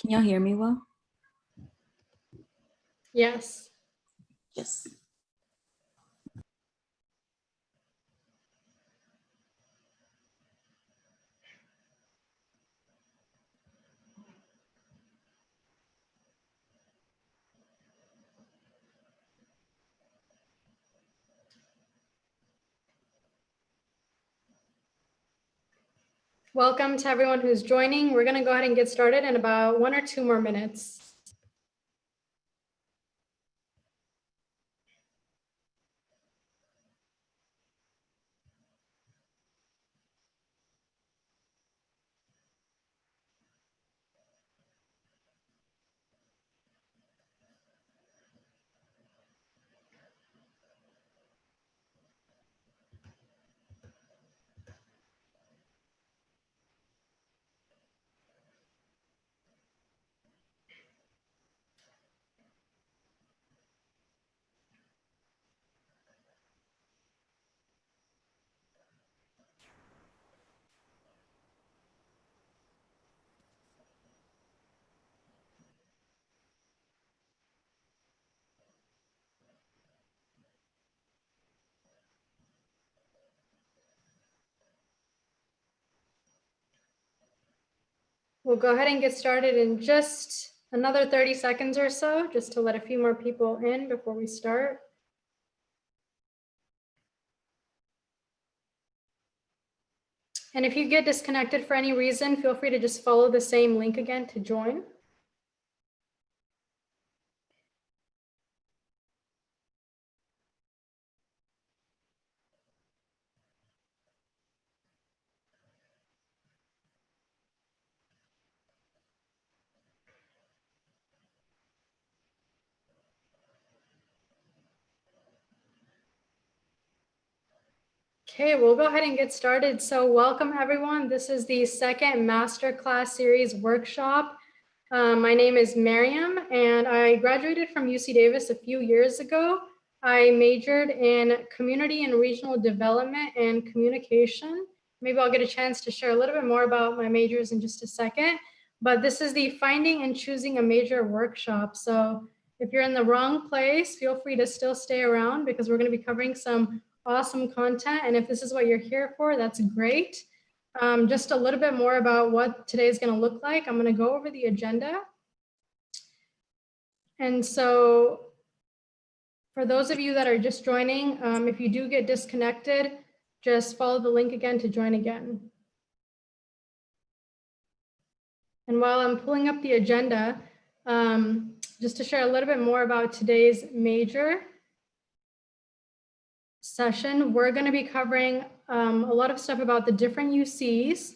Can y'all hear me well? Yes. Yes. Welcome to everyone who's joining. We're going to go ahead and get started in about 1 or 2 more minutes. We'll go ahead and get started in just another 30 seconds or so, just to let a few more people in before we start. And if you get disconnected for any reason, feel free to just follow the same link again to join. Okay, we'll go ahead and get started. So welcome everyone. This is the second masterclass series workshop. My name is Miriam and I graduated from UC Davis a few years ago. I majored in community and regional development and communication. Maybe I'll get a chance to share a little bit more about my majors in just a second, but this is the finding and choosing a major workshop. So if you're in the wrong place, feel free to still stay around because we're going to be covering some awesome content. And if this is what you're here for, that's great. Just a little bit more about what today is going to look like. I'm going to go over the agenda. And so for those of you that are just joining, if you do get disconnected, just follow the link again to join again. And while I'm pulling up the agenda, just to share a little bit more about today's major session, we're going to be covering a lot of stuff about the different UCs,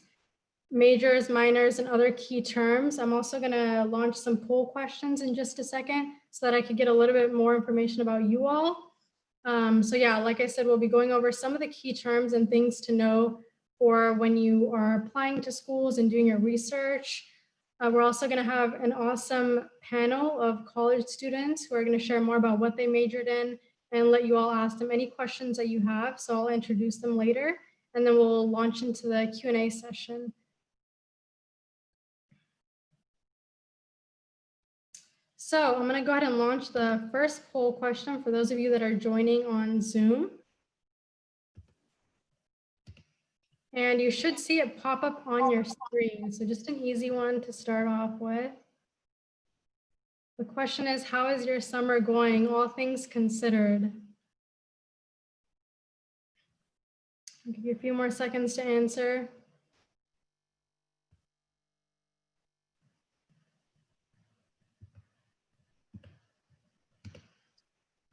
majors, minors, and other key terms. I'm also going to launch some poll questions in just a second so that I could get a little bit more information about you all. So yeah, like I said, we'll be going over some of the key terms and things to know for when you are applying to schools and doing your research. We're also going to have an awesome panel of college students who are going to share more about what they majored in and let you all ask them any questions that you have. So I'll introduce them later and then we'll launch into the Q&A session. So I'm going to go ahead and launch the first poll question for those of you that are joining on Zoom. And you should see it pop up on your screen. So just an easy one to start off with. The question is, how is your summer going, all things considered? I'll give you a few more seconds to answer.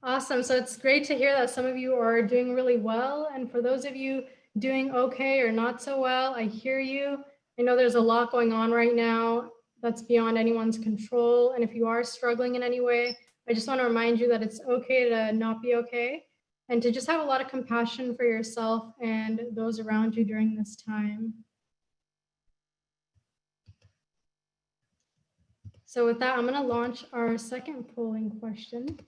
Awesome. So it's great to hear that some of you are doing really well. And for those of you doing okay or not so well, I hear you. I know there's a lot going on right now that's beyond anyone's control. And if you are struggling in any way, I just want to remind you that it's okay to not be okay and to just have a lot of compassion for yourself and those around you during this time. So with that, I'm going to launch our second polling question.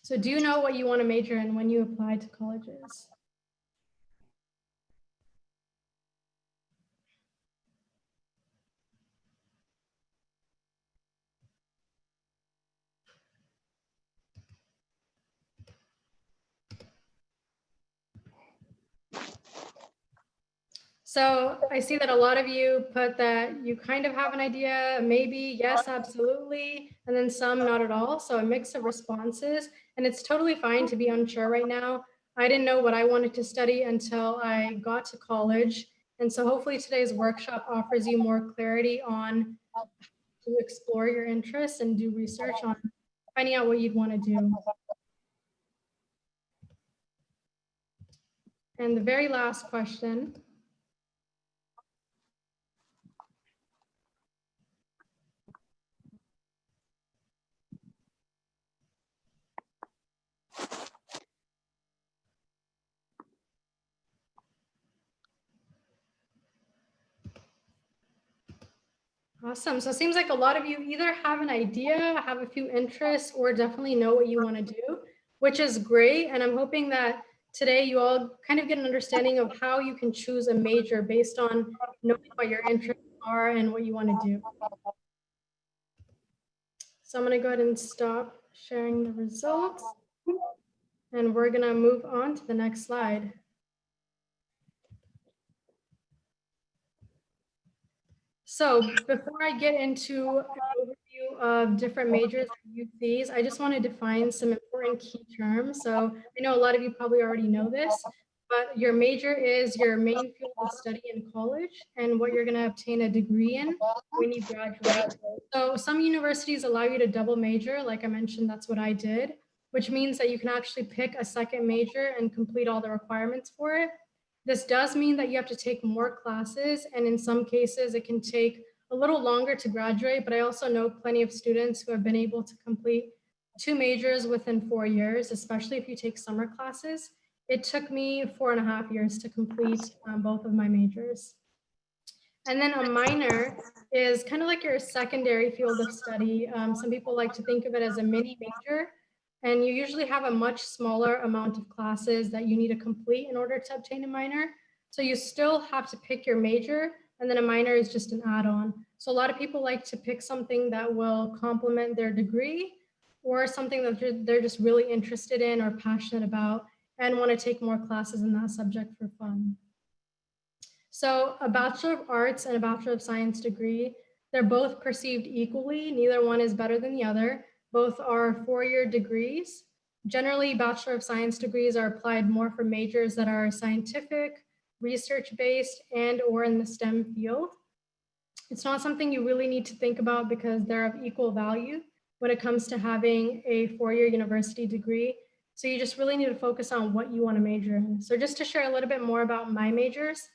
So do you know what you want to major in when you apply to colleges? So I see that a lot of you put that you kind of have an idea, maybe, yes, absolutely, and then some not at all. So a mix of responses, and it's totally fine to be unsure right now. I didn't know what I wanted to study until I got to college. And so hopefully today's workshop offers you more clarity on how to explore your interests and do research on finding out what you'd want to do. And the very last question. Awesome. So it seems like a lot of you either have an idea, have a few interests, or definitely know what you want to do, which is great. And I'm hoping that today you all kind of get an understanding of how you can choose a major based on knowing what your interests are and what you want to do. So I'm going to go ahead and stop sharing the results. And we're going to move on to the next slide. So before I get into an overview of different majors at UCs, I just want to define some important key terms. So I know a lot of you probably already know this, but your major is your main field of study in college and what you're going to obtain a degree in when you graduate. So some universities allow you to double major. Like I mentioned, that's what I did, which means that you can actually pick a second major and complete all the requirements for it. This does mean that you have to take more classes, and in some cases it can take a little longer to graduate, but I also know plenty of students who have been able to complete 2 majors within 4 years, especially if you take summer classes. It took me 4.5 years to complete both of my majors. And then a minor is kind of like your secondary field of study. Some people like to think of it as a mini major, and you usually have a much smaller amount of classes that you need to complete in order to obtain a minor. So you still have to pick your major, and then a minor is just an add-on. So a lot of people like to pick something that will complement their degree or something that they're just really interested in or passionate about and want to take more classes in that subject for fun. So a Bachelor of Arts and a Bachelor of Science degree, they're both perceived equally. Neither one is better than the other. Both are 4-year degrees. Generally, Bachelor of Science degrees are applied more for majors that are scientific, research-based, and or in the STEM field. It's not something you really need to think about because they're of equal value when it comes to having a 4-year university degree. So you just really need to focus on what you want to major in. So just to share a little bit more about my majors,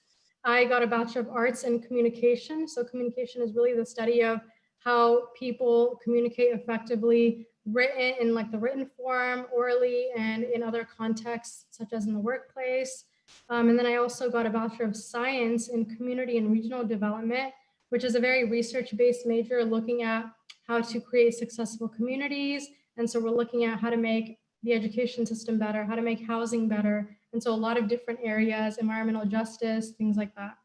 I got a Bachelor of Arts in Communication. So communication is really the study of how people communicate effectively, written in like the written form, orally, and in other contexts, such as in the workplace. And then I also got a Bachelor of Science in Community and Regional Development, which is a very research-based major looking at how to create successful communities. And so we're looking at how to make the education system better, how to make housing better. And so a lot of different areas, environmental justice, things like that.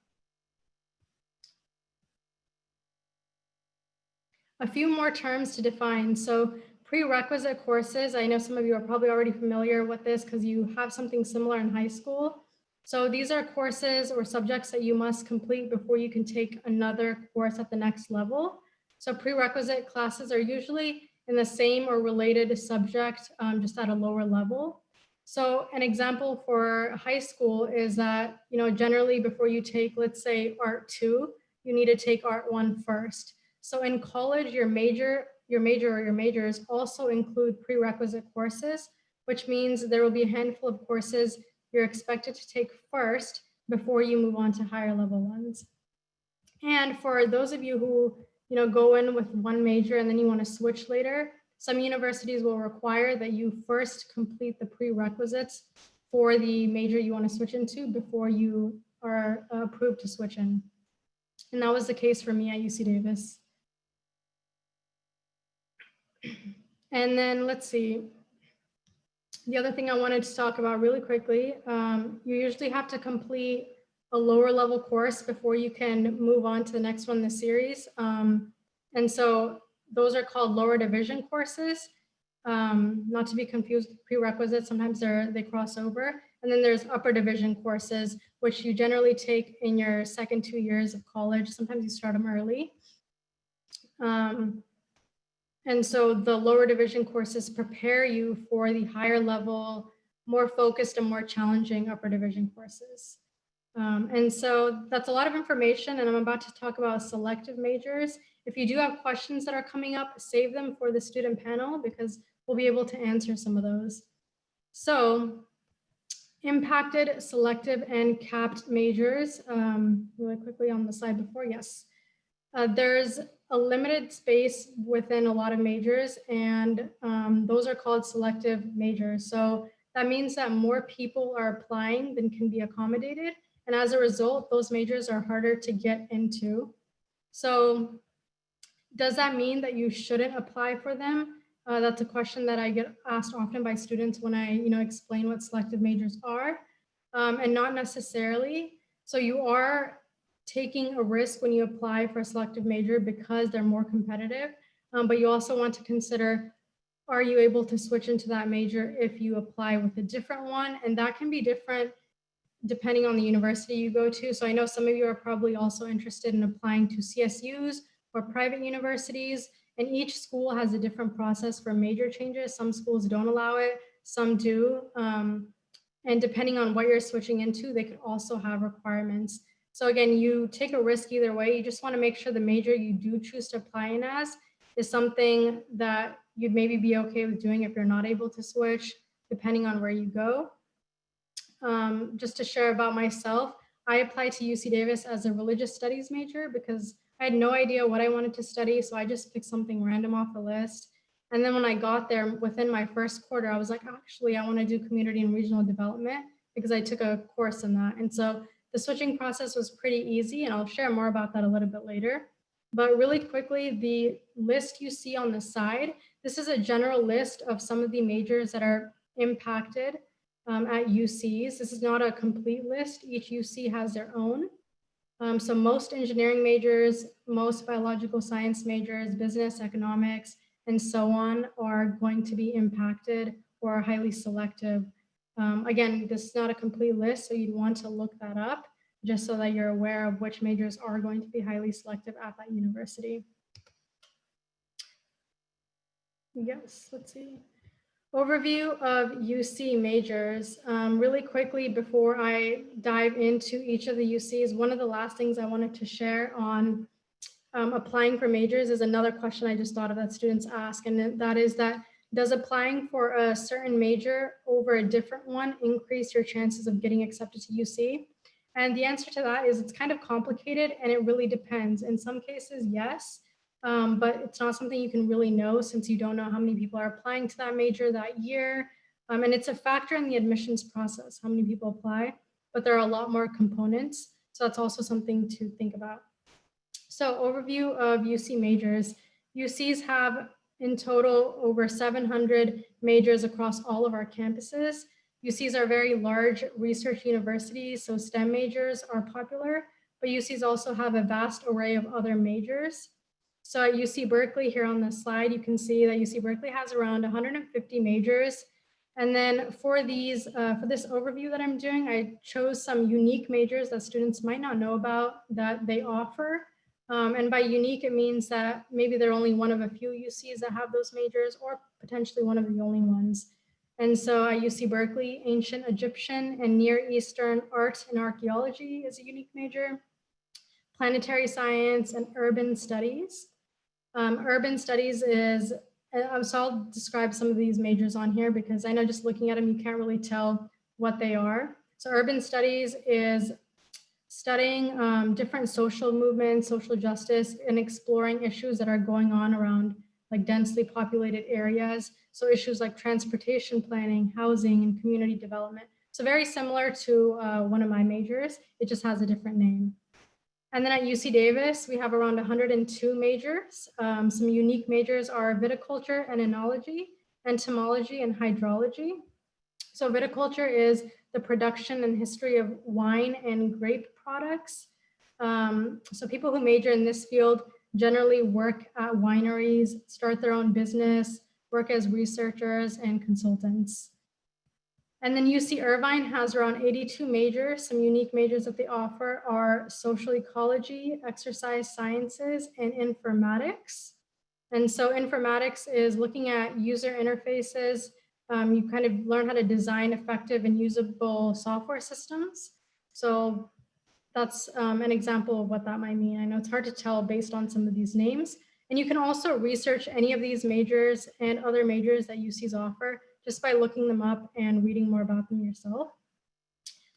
A few more terms to define. So prerequisite courses, I know some of you are probably already familiar with this because you have something similar in high school. So these are courses or subjects that you must complete before you can take another course at the next level. So prerequisite classes are usually in the same or related subject, just at a lower level. So an example for high school is that, generally before you take, let's say, Art 2, you need to take Art 1 first. So in college, your major or your majors also include prerequisite courses, which means there will be a handful of courses you're expected to take first before you move on to higher level ones. And for those of you who go in with one major and then you want to switch later, some universities will require that you first complete the prerequisites for the major you want to switch into before you are approved to switch in. And that was the case for me at UC Davis. And then let's see. The other thing I wanted to talk about really quickly, you usually have to complete a lower level course before you can move on to the next one in the series. And so those are called lower division courses, not to be confused with prerequisites. Sometimes they cross over. And then there's upper division courses, which you generally take in your second 2 years of college. Sometimes you start them early. And so the lower division courses prepare you for the higher level, more focused and more challenging upper division courses. And so that's a lot of information, and I'm about to talk about selective majors. If you do have questions that are coming up, save them for the student panel because we'll be able to answer some of those. So impacted, selective, and capped majors. Really quickly on the slide before, yes. There's a limited space within a lot of majors, and those are called selective majors. So that means that more people are applying than can be accommodated. And as a result, those majors are harder to get into. So does that mean that you shouldn't apply for them? That's a question that I get asked often by students when I explain what selective majors are, and not necessarily. So you are taking a risk when you apply for a selective major because they're more competitive, but you also want to consider, are you able to switch into that major if you apply with a different one? And that can be different depending on the university you go to. So I know some of you are probably also interested in applying to CSUs or private universities, and each school has a different process for major changes. Some schools don't allow it, some do. And depending on what you're switching into, they could also have requirements. So again, you take a risk either way. You just want to make sure the major you do choose to apply in as is something that you'd maybe be okay with doing if you're not able to switch, depending on where you go. Just to share about myself, I applied to UC Davis as a religious studies major because I had no idea what I wanted to study. So I just picked something random off the list. And then when I got there within my first quarter, I was like, actually, I want to do community and regional development because I took a course in that. And so the switching process was pretty easy, and I'll share more about that a little bit later. But really quickly, the list you see on the side, this is a general list of some of the majors that are impacted at UCs. This is not a complete list. Each UC has their own. So most engineering majors, most biological science majors, business, economics, and so on are going to be impacted or highly selective. Again, this is not a complete list, so you'd want to look that up just so that you're aware of which majors are going to be highly selective at that university. Yes, let's see. Overview of UC majors. Really quickly before I dive into each of the UCs, one of the last things I wanted to share on applying for majors is another question I just thought of that students ask, and that is that, does applying for a certain major over a different one increase your chances of getting accepted to UC? And the answer to that is it's kind of complicated and it really depends. In some cases, yes. But it's not something you can really know since you don't know how many people are applying to that major that year. And it's a factor in the admissions process, how many people apply, but there are a lot more components. So that's also something to think about. So overview of UC majors. UCs have in total over 700 majors across all of our campuses. UCs are very large research universities, so STEM majors are popular, but UCs also have a vast array of other majors. So at UC Berkeley, here on the slide, you can see that UC Berkeley has around 150 majors. And then for these, for this overview that I'm doing, I chose some unique majors that students might not know about that they offer. And by unique, it means that maybe they're only one of a few UCs that have those majors, or potentially one of the only ones. And so at UC Berkeley, Ancient Egyptian and Near Eastern Art and Archaeology is a unique major. Planetary Science and Urban Studies. Urban Studies is, so I'll describe some of these majors on here because I know just looking at them, you can't really tell what they are. So Urban Studies is studying different social movements, social justice, and exploring issues that are going on around like densely populated areas. So issues like transportation planning, housing, and community development. So very similar to one of my majors, it just has a different name. And then at UC Davis, we have around 102 majors. Some unique majors are viticulture and enology, entomology, and hydrology. So viticulture is the production and history of wine and grape products. So people who major in this field generally work at wineries, start their own business, work as researchers and consultants. And then UC Irvine has around 82 majors. Some unique majors that they offer are social ecology, exercise sciences, and informatics. And so informatics is looking at user interfaces. You kind of learn how to design effective and usable software systems. So that's an example of what that might mean. I know it's hard to tell based on some of these names. And you can also research any of these majors and other majors that UCs offer just by looking them up and reading more about them yourself.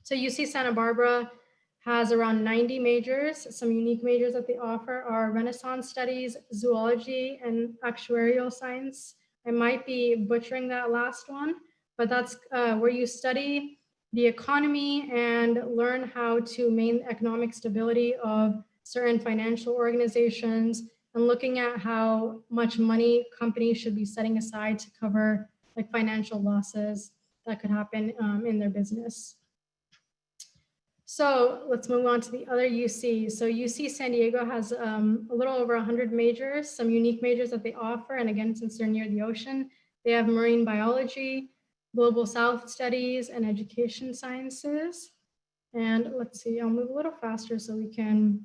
So UC Santa Barbara has around 90 majors. Some unique majors that they offer are Renaissance Studies, Zoology, and Actuarial Science. I might be butchering that last one, but that's where you study the economy and learn how to maintain economic stability of certain financial organizations and looking at how much money companies should be setting aside to cover like financial losses that could happen in their business. So let's move on to the other UC. So UC San Diego has a little over 100 majors, some unique majors that they offer. And again, since they're near the ocean, they have marine biology, global South studies, and education sciences. And let's see, I'll move a little faster so we can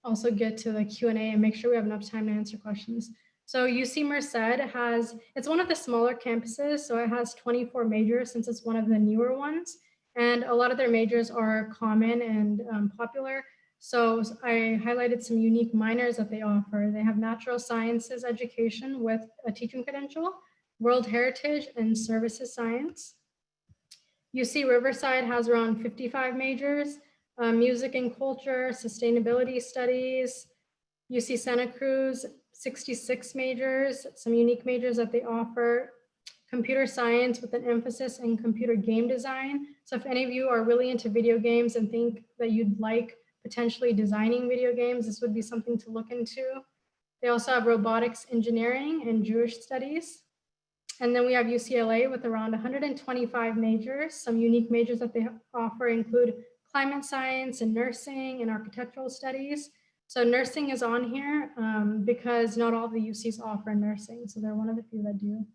also get to the Q&A and make sure we have enough time to answer questions. So UC Merced has, it's one of the smaller campuses, so it has 24 majors since it's one of the newer ones. And a lot of their majors are common and popular. So I highlighted some unique minors that they offer. They have natural sciences education with a teaching credential, world heritage, and services science. UC Riverside has around 55 majors, music and culture, sustainability studies. UC Santa Cruz, 66 majors, some unique majors that they offer, computer science with an emphasis in computer game design. So if any of you are really into video games and think that you'd like potentially designing video games, this would be something to look into. They also have robotics engineering and Jewish studies. And then we have UCLA with around 125 majors. Some unique majors that they offer include climate science and nursing and architectural studies. So nursing is on here because not all the UCs offer nursing. So they're one of the few that do.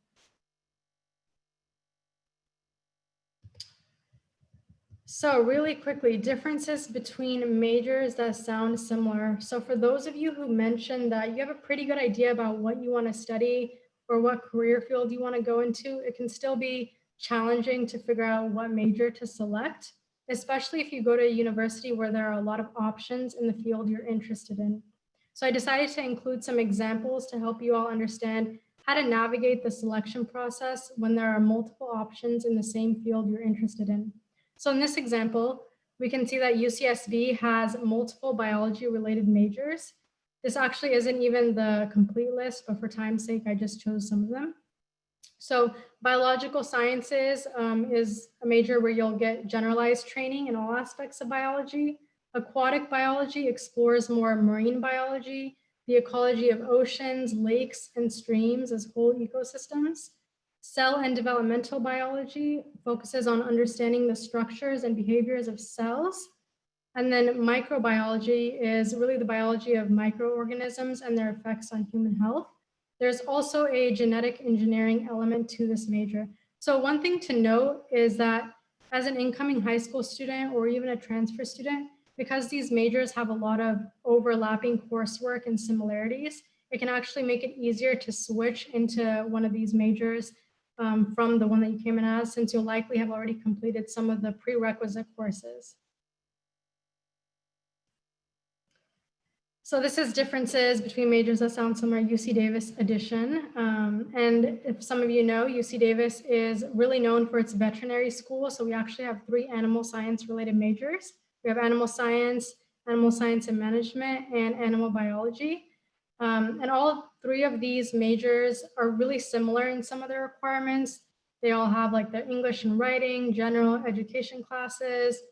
So really quickly, differences between majors that sound similar. So for those of you who mentioned that you have a pretty good idea about what you want to study or what career field you want to go into, it can still be challenging to figure out what major to select, especially if you go to a university where there are a lot of options in the field you're interested in. So I decided to include some examples to help you all understand how to navigate the selection process when there are multiple options in the same field you're interested in. So in this example, we can see that UCSB has multiple biology related majors. This actually isn't even the complete list, but for time's sake, I just chose some of them. So biological sciences is a major where you'll get generalized training in all aspects of biology. Aquatic biology explores more marine biology, the ecology of oceans, lakes, and streams as whole ecosystems. Cell and developmental biology focuses on understanding the structures and behaviors of cells. And then microbiology is really the biology of microorganisms and their effects on human health. There's also a genetic engineering element to this major. So one thing to note is that as an incoming high school student or even a transfer student, because these majors have a lot of overlapping coursework and similarities, it can actually make it easier to switch into one of these majors from the one that you came in as, since you'll likely have already completed some of the prerequisite courses. So this is differences between majors that sound similar, UC Davis edition. And if some of you know, UC Davis is really known for its veterinary school. So we actually have 3 animal science related majors. We have animal science and management, and animal biology. And all 3 of these majors are really similar in some of their requirements. They all have like their English and writing, general education classes.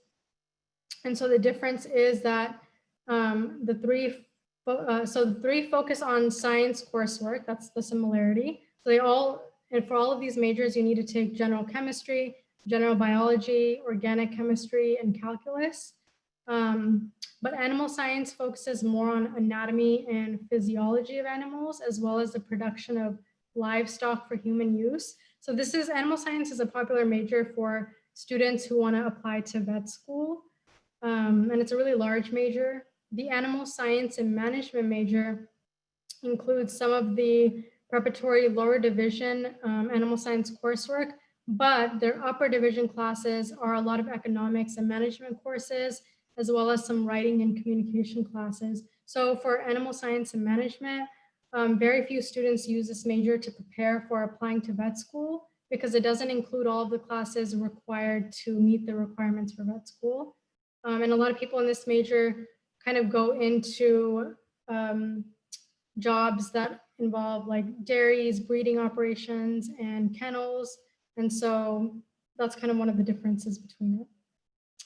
And so the difference is that the 3 focus on science coursework. That's the similarity. So and for all of these majors, you need to take general chemistry, general biology, organic chemistry, and calculus. But animal science focuses more on anatomy and physiology of animals, as well as the production of livestock for human use. So animal science is a popular major for students who want to apply to vet school. And it's a really large major. The animal science and management major includes some of the preparatory lower division animal science coursework, but their upper division classes are a lot of economics and management courses, as well as some writing and communication classes. So for animal science and management, very few students use this major to prepare for applying to vet school because it doesn't include all of the classes required to meet the requirements for vet school. And a lot of people in this major kind of go into jobs that involve like dairies, breeding operations, and kennels. And so that's kind of one of the differences between it.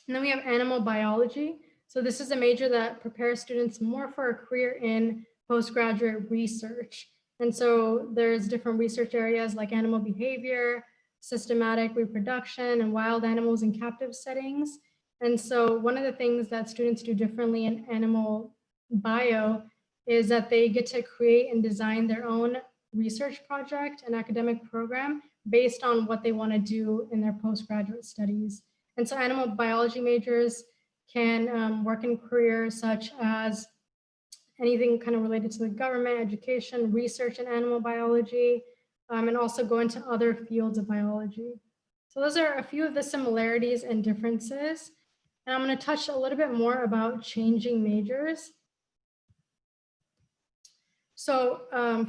And then we have animal biology. So this is a major that prepares students more for a career in postgraduate research. And so there's different research areas like animal behavior, systematic reproduction, and wild animals in captive settings. And so one of the things that students do differently in animal bio is that they get to create and design their own research project and academic program based on what they want to do in their postgraduate studies. And so animal biology majors can work in careers such as anything kind of related to the government, education, research in animal biology, and also go into other fields of biology. So those are a few of the similarities and differences. And I'm going to touch a little bit more about changing majors. So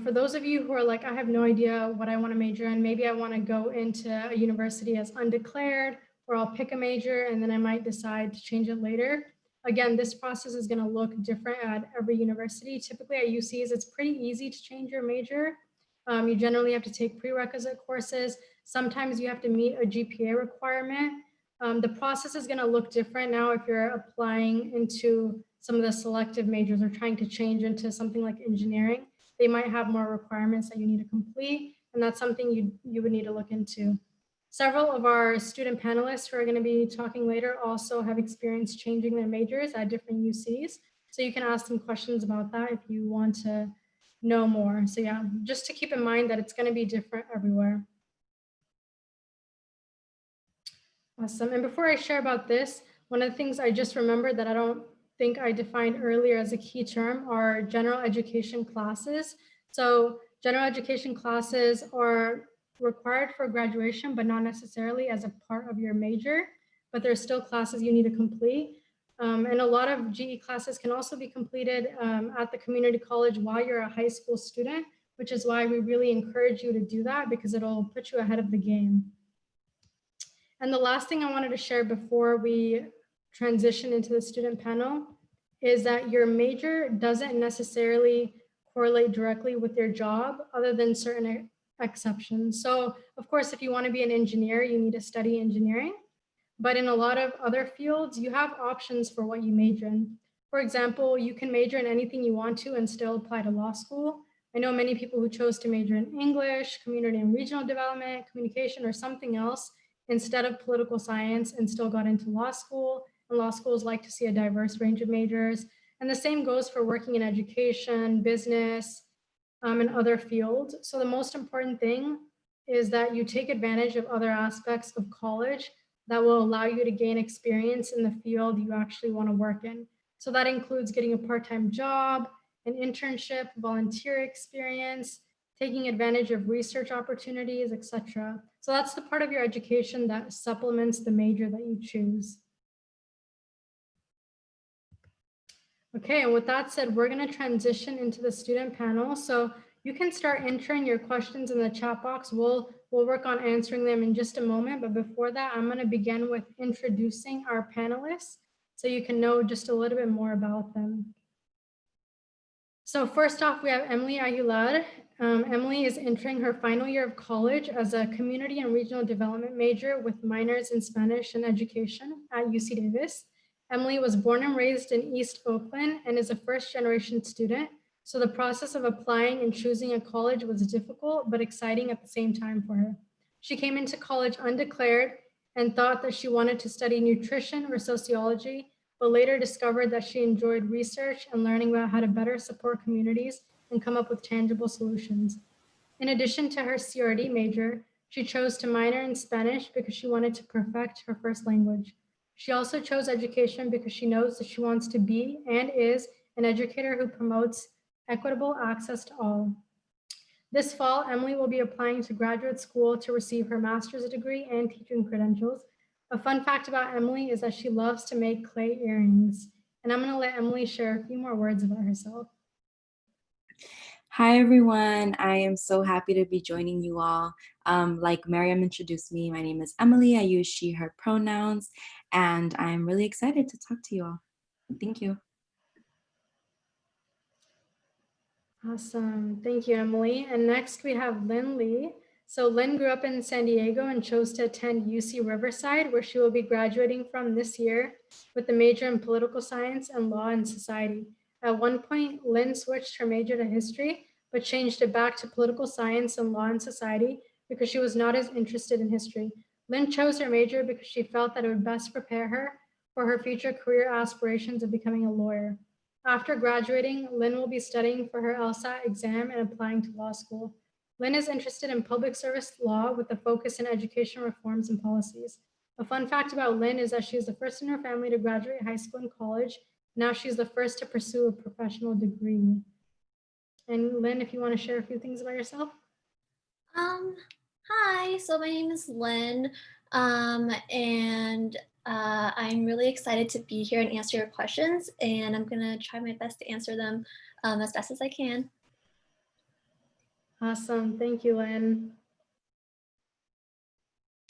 for those of you who are like, I have no idea what I want to major in, maybe I want to go into a university as undeclared, or I'll pick a major and then I might decide to change it later. Again, this process is going to look different at every university. Typically at UCs, it's pretty easy to change your major. You generally have to take prerequisite courses. Sometimes you have to meet a GPA requirement. The process is going to look different now if you're applying into some of the selective majors or trying to change into something like engineering. They might have more requirements that you need to complete, and that's something you would need to look into. Several of our student panelists who are going to be talking later also have experience changing their majors at different UCs. So you can ask them questions about that if you want to know more. So yeah, just to keep in mind that it's going to be different everywhere. Awesome. And before I share about this, one of the things I just remembered that I don't think I defined earlier as a key term are general education classes. So general education classes are required for graduation, but not necessarily as a part of your major, but there's still classes you need to complete. And a lot of GE classes can also be completed at the community college while you're a high school student, which is why we really encourage you to do that because it'll put you ahead of the game. And the last thing I wanted to share before we transition into the student panel is that your major doesn't necessarily correlate directly with your job other than certain exceptions. So of course, if you want to be an engineer, you need to study engineering. But in a lot of other fields, you have options for what you major in. For example, you can major in anything you want to and still apply to law school. I know many people who chose to major in English, community and regional development, communication, or something else instead of political science and still got into law school. And law schools like to see a diverse range of majors. And the same goes for working in education, business, and other fields. So the most important thing is that you take advantage of other aspects of college that will allow you to gain experience in the field you actually want to work in. So that includes getting a part-time job, an internship, volunteer experience, taking advantage of research opportunities, etc. So that's the part of your education that supplements the major that you choose. Okay, and with that said, we're going to transition into the student panel. So you can start entering your questions in the chat box. We'll work on answering them in just a moment. But before that, I'm going to begin with introducing our panelists so you can know just a little bit more about them. So first off, we have Emily Aguilar. Emily is entering her final year of college as a community and regional development major with minors in Spanish and education at UC Davis. Emily was born and raised in East Oakland and is a first-generation student. So the process of applying and choosing a college was difficult, but exciting at the same time for her. She came into college undeclared and thought that she wanted to study nutrition or sociology, but later discovered that she enjoyed research and learning about how to better support communities and come up with tangible solutions. In addition to her CRD major, She chose to minor in Spanish because she wanted to perfect her first language. She also chose education because she knows that she wants to be and is an educator who promotes equitable access to all. This fall, Emily will be applying to graduate school to receive her master's degree and teaching credentials. A fun fact about Emily is that she loves to make clay earrings. And I'm going to let Emily share a few more words about herself. Hi, everyone. I am so happy to be joining you all. Like Miriam introduced me, my name is Emily. I use she, her pronouns, and I'm really excited to talk to you all. Thank you. Awesome. Thank you, Emily. And next we have Lynn Lee. So Lynn grew up in San Diego and chose to attend UC Riverside, where she will be graduating from this year with a major in political science and law and society. At one point, Lynn switched her major to history, but changed it back to political science and law and society because she was not as interested in history. Lynn chose her major because she felt that it would best prepare her for her future career aspirations of becoming a lawyer. After graduating, Lynn will be studying for her LSAT exam and applying to law school. Lynn is interested in public service law with a focus in education reforms and policies. A fun fact about Lynn is that she is the first in her family to graduate high school and college. Now she's the first to pursue a professional degree. And Lynn, if you want to share a few things about yourself. Hi, so my name is Lynn, and I'm really excited to be here and answer your questions, and I'm gonna try my best to answer them as best as I can. Awesome, thank you, Lynn.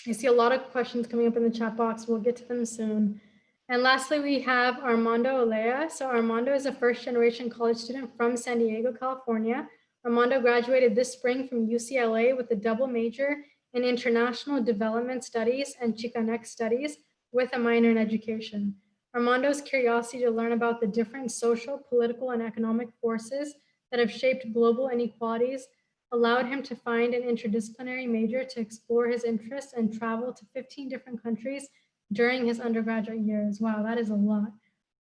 I see a lot of questions coming up in the chat box. We'll get to them soon. And lastly, we have Armando Olea. So Armando is a first-generation college student from San Diego, California. Armando graduated this spring from UCLA with a double major in International Development Studies and Chicanx Studies with a minor in education. Armando's curiosity to learn about the different social, political, and economic forces that have shaped global inequalities allowed him to find an interdisciplinary major to explore his interests and travel to 15 different countries during his undergraduate years. Wow, that is a lot.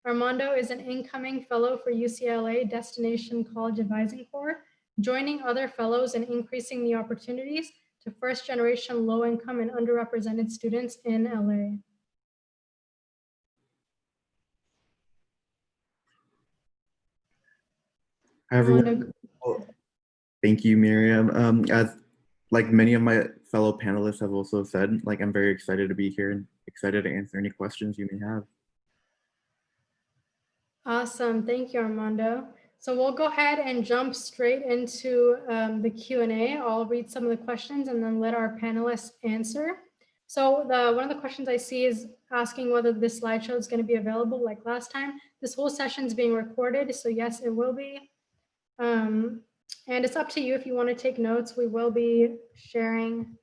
Armando is an incoming fellow for UCLA Destination College Advising Corps, joining other fellows and increasing the opportunities to first-generation low-income and underrepresented students in LA. Hi, everyone. Thank you, Miriam. As like many of my fellow panelists have also said, like I'm very excited to be here and excited to answer any questions you may have. Awesome, thank you, Armando. So we'll go ahead and jump straight into the Q&A. I'll read some of the questions and then let our panelists answer. So one of the questions I see is asking whether this slideshow is going to be available like last time. This whole session is being recorded, so yes, it will be. And it's up to you if you want to take notes. We will be sharing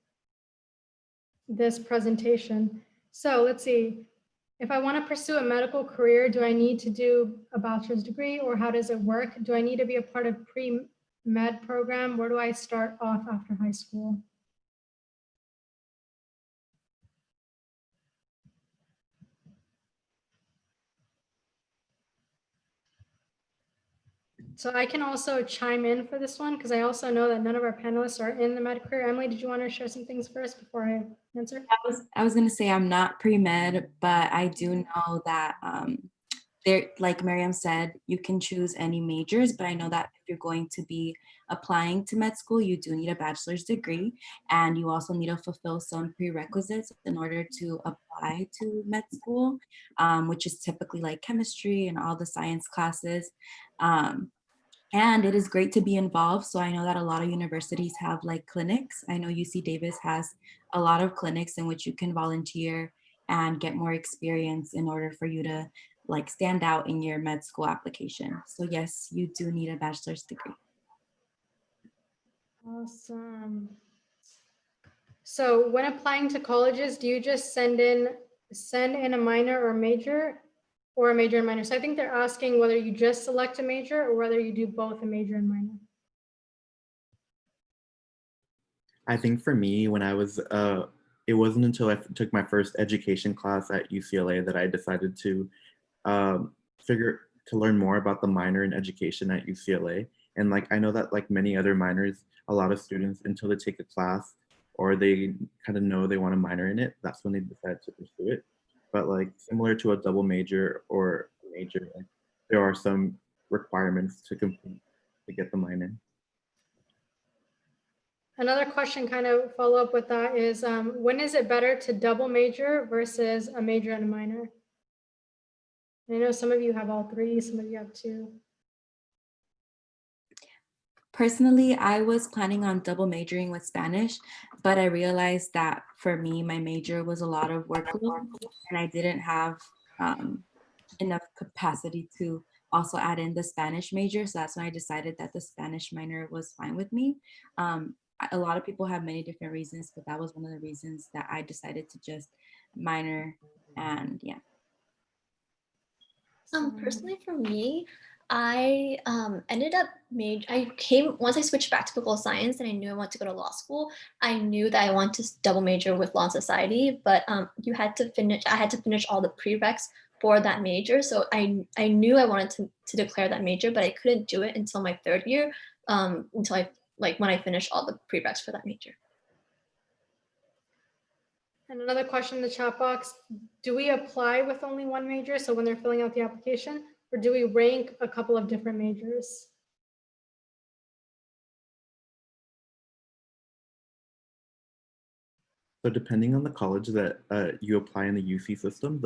this presentation. So let's see. If I want to pursue a medical career, do I need to do a bachelor's degree, or how does it work? Do I need to be a part of pre-med program? Where do I start off after high school? So I can also chime in for this one because I also know that none of our panelists are in the med career. Emily, did you want to share some things first before I answer? I was going to say I'm not pre-med, but I do know that there, like Miriam said, you can choose any majors, but I know that if you're going to be applying to med school, you do need a bachelor's degree, and you also need to fulfill some prerequisites in order to apply to med school, which is typically like chemistry and all the science classes. And it is great to be involved. So I know that a lot of universities have like clinics. I know UC Davis has a lot of clinics in which you can volunteer and get more experience in order for you to like stand out in your med school application. So yes, you do need a bachelor's degree. Awesome. So when applying to colleges, do you just send in a minor or major, or a major and minor? So I think they're asking whether you just select a major or whether you do both a major and minor. I think for me, when I was, it wasn't until I took my first education class at UCLA that I decided to learn more about the minor in education at UCLA. And like, I know that like many other minors, a lot of students, until they take a class, or they kind of know they want to minor in it, that's when they decide to pursue it. But like similar to a double major or a major, like, there are some requirements to complete to get the minor. Another question kind of follow up with that is, when is it better to double major versus a major and a minor? I know some of you have all three, some of you have two. Personally, I was planning on double majoring with Spanish, but I realized that for me, my major was a lot of workload and I didn't have enough capacity to also add in the Spanish major. So that's when I decided that the Spanish minor was fine with me. A lot of people have many different reasons, but that was one of the reasons that I decided to just minor. And yeah. Personally for me, I ended up once I switched back to political science and I knew I wanted to go to law school. I knew that I wanted to double major with law and society, but I had to finish all the prereqs for that major. So I knew I wanted to declare that major, but I couldn't do it until my third year, until when I finished all the prereqs for that major. And another question in the chat box, do we apply with only one major? So when they're filling out the application, or do we rank a couple of different majors? So depending on the college that you apply in the UC system,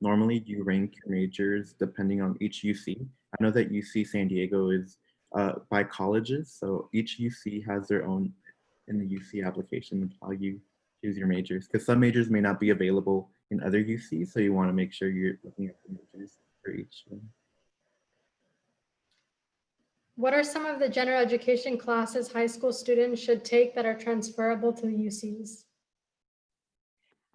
normally you rank your majors depending on each UC. I know that UC San Diego is by colleges, so each UC has their own in the UC application how you choose your majors, because some majors may not be available in other UCs, so you want to make sure you're looking at the majors for each one. What are some of the general education classes high school students should take that are transferable to the UCs?